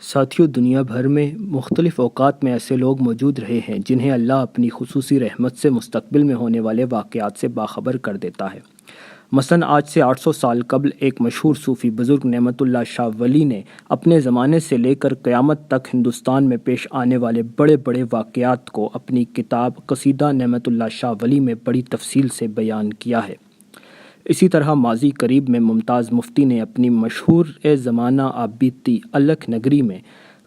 ساتھیوں، دنیا بھر میں مختلف اوقات میں ایسے لوگ موجود رہے ہیں جنہیں اللہ اپنی خصوصی رحمت سے مستقبل میں ہونے والے واقعات سے باخبر کر دیتا ہے۔ مثلاً آج سے 800 سال قبل ایک مشہور صوفی بزرگ نعمت اللہ شاہ ولی نے اپنے زمانے سے لے کر قیامت تک ہندوستان میں پیش آنے والے بڑے بڑے واقعات کو اپنی کتاب قصیدہ نعمت اللہ شاہ ولی میں بڑی تفصیل سے بیان کیا ہے۔ اسی طرح ماضی قریب میں ممتاز مفتی نے اپنی مشہور زمانہ آپ بیتی الکھ نگری میں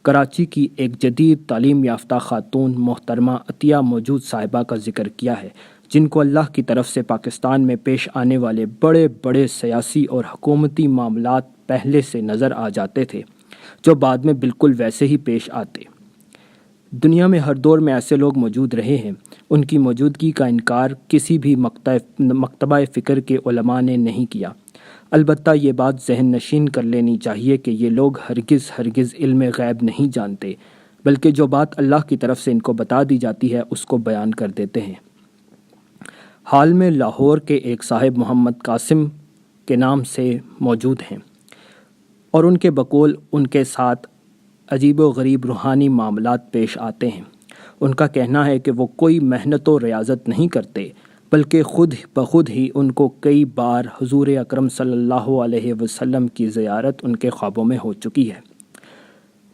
کراچی کی ایک جدید تعلیم یافتہ خاتون محترمہ عطیہ موجود صاحبہ کا ذکر کیا ہے، جن کو اللہ کی طرف سے پاکستان میں پیش آنے والے بڑے بڑے سیاسی اور حکومتی معاملات پہلے سے نظر آ جاتے تھے، جو بعد میں بالکل ویسے ہی پیش آتے۔ دنیا میں ہر دور میں ایسے لوگ موجود رہے ہیں، ان کی موجودگی کا انکار کسی بھی مکتبہ فکر کے علماء نے نہیں کیا۔ البتہ یہ بات ذہن نشین کر لینی چاہیے کہ یہ لوگ ہرگز علم غیب نہیں جانتے، بلکہ جو بات اللہ کی طرف سے ان کو بتا دی جاتی ہے اس کو بیان کر دیتے ہیں۔ حال میں لاہور کے ایک صاحب محمد قاسم کے نام سے موجود ہیں، اور ان کے بقول ان کے ساتھ عجیب و غریب روحانی معاملات پیش آتے ہیں۔ ان کا کہنا ہے کہ وہ کوئی محنت و ریاضت نہیں کرتے، بلکہ خود بخود ہی ان کو کئی بار حضور اکرم صلی اللہ علیہ وسلم کی زیارت ان کے خوابوں میں ہو چکی ہے۔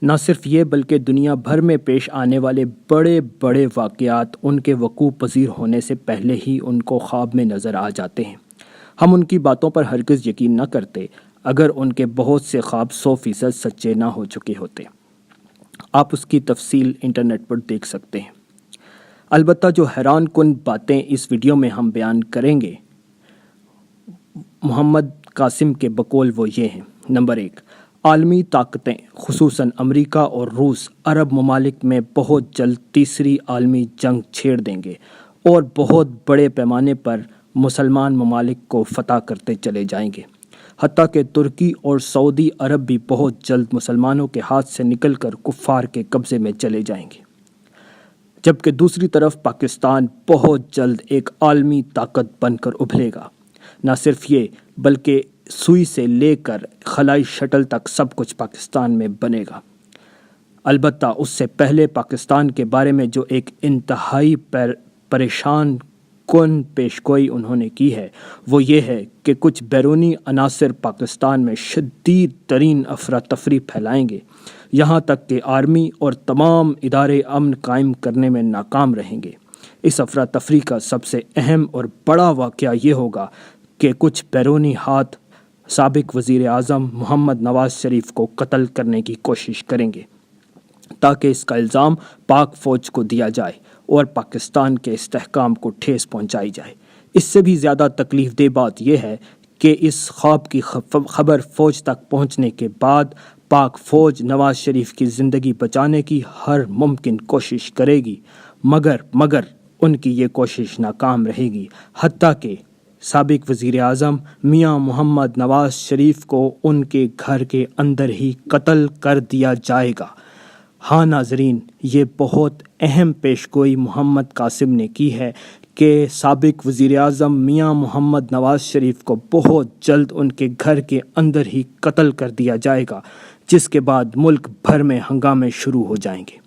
نہ صرف یہ بلکہ دنیا بھر میں پیش آنے والے بڑے بڑے واقعات ان کے وقوع پذیر ہونے سے پہلے ہی ان کو خواب میں نظر آ جاتے ہیں۔ ہم ان کی باتوں پر ہرگز یقین نہ کرتے اگر ان کے بہت سے خواب 100% سچے نہ ہو چکے ہوتے۔ آپ اس کی تفصیل انٹرنیٹ پر دیکھ سکتے ہیں۔ البتہ جو حیران کن باتیں اس ویڈیو میں ہم بیان کریں گے محمد قاسم کے بقول وہ یہ ہیں۔ نمبر 1، عالمی طاقتیں خصوصاً امریکہ اور روس عرب ممالک میں بہت جلد تیسری عالمی جنگ چھیڑ دیں گے اور بہت بڑے پیمانے پر مسلمان ممالک کو فتح کرتے چلے جائیں گے، حتیٰ کہ ترکی اور سعودی عرب بھی بہت جلد مسلمانوں کے ہاتھ سے نکل کر کفار کے قبضے میں چلے جائیں گے، جبکہ دوسری طرف پاکستان بہت جلد ایک عالمی طاقت بن کر ابھرے گا۔ نہ صرف یہ بلکہ سوئی سے لے کر خلائی شٹل تک سب کچھ پاکستان میں بنے گا۔ البتہ اس سے پہلے پاکستان کے بارے میں جو ایک انتہائی پریشان کن پیشگوئی انہوں نے کی ہے وہ یہ ہے کہ کچھ بیرونی عناصر پاکستان میں شدید ترین افراتفری پھیلائیں گے، یہاں تک کہ آرمی اور تمام ادارے امن قائم کرنے میں ناکام رہیں گے۔ اس افراتفری کا سب سے اہم اور بڑا واقعہ یہ ہوگا کہ کچھ بیرونی ہاتھ سابق وزیر اعظم محمد نواز شریف کو قتل کرنے کی کوشش کریں گے، تاکہ اس کا الزام پاک فوج کو دیا جائے اور پاکستان کے استحکام کو ٹھیس پہنچائی جائے۔ اس سے بھی زیادہ تکلیف دہ بات یہ ہے کہ اس خواب کی خبر فوج تک پہنچنے کے بعد پاک فوج نواز شریف کی زندگی بچانے کی ہر ممکن کوشش کرے گی، مگر ان کی یہ کوشش ناکام رہے گی، حتیٰ کہ سابق وزیر اعظم میاں محمد نواز شریف کو ان کے گھر کے اندر ہی قتل کر دیا جائے گا۔ ہاں ناظرین، یہ بہت اہم پیشگوئی محمد قاسم نے کی ہے کہ سابق وزیر اعظم میاں محمد نواز شریف کو بہت جلد ان کے گھر کے اندر ہی قتل کر دیا جائے گا، جس کے بعد ملک بھر میں ہنگامے شروع ہو جائیں گے۔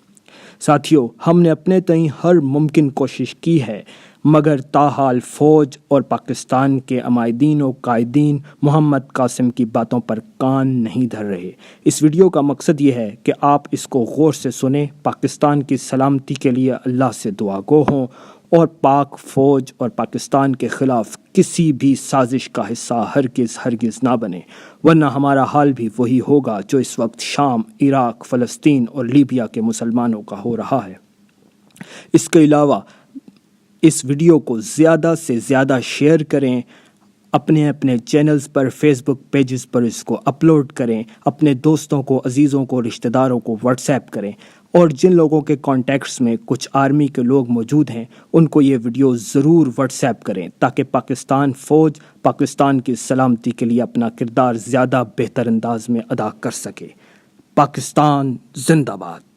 ساتھیوں، ہم نے اپنے تئیں ہر ممکن کوشش کی ہے، مگر تاحال فوج اور پاکستان کے عمائدین و قائدین محمد قاسم کی باتوں پر کان نہیں دھر رہے۔ اس ویڈیو کا مقصد یہ ہے کہ آپ اس کو غور سے سنیں، پاکستان کی سلامتی کے لیے اللہ سے دعا گو ہوں اور پاک فوج اور پاکستان کے خلاف کسی بھی سازش کا حصہ ہرگز نہ بنے، ورنہ ہمارا حال بھی وہی ہوگا جو اس وقت شام، عراق، فلسطین اور لیبیا کے مسلمانوں کا ہو رہا ہے۔ اس کے علاوہ اس ویڈیو کو زیادہ سے زیادہ شیئر کریں، اپنے چینلز پر، فیس بک پیجز پر اس کو اپلوڈ کریں، اپنے دوستوں کو، عزیزوں کو، رشتہ داروں کو واٹس ایپ کریں، اور جن لوگوں کے کانٹیکٹس میں کچھ آرمی کے لوگ موجود ہیں ان کو یہ ویڈیو ضرور واٹس ایپ کریں، تاکہ پاکستان فوج پاکستان کی سلامتی کے لیے اپنا کردار زیادہ بہتر انداز میں ادا کر سکے۔ پاکستان زندہ باد۔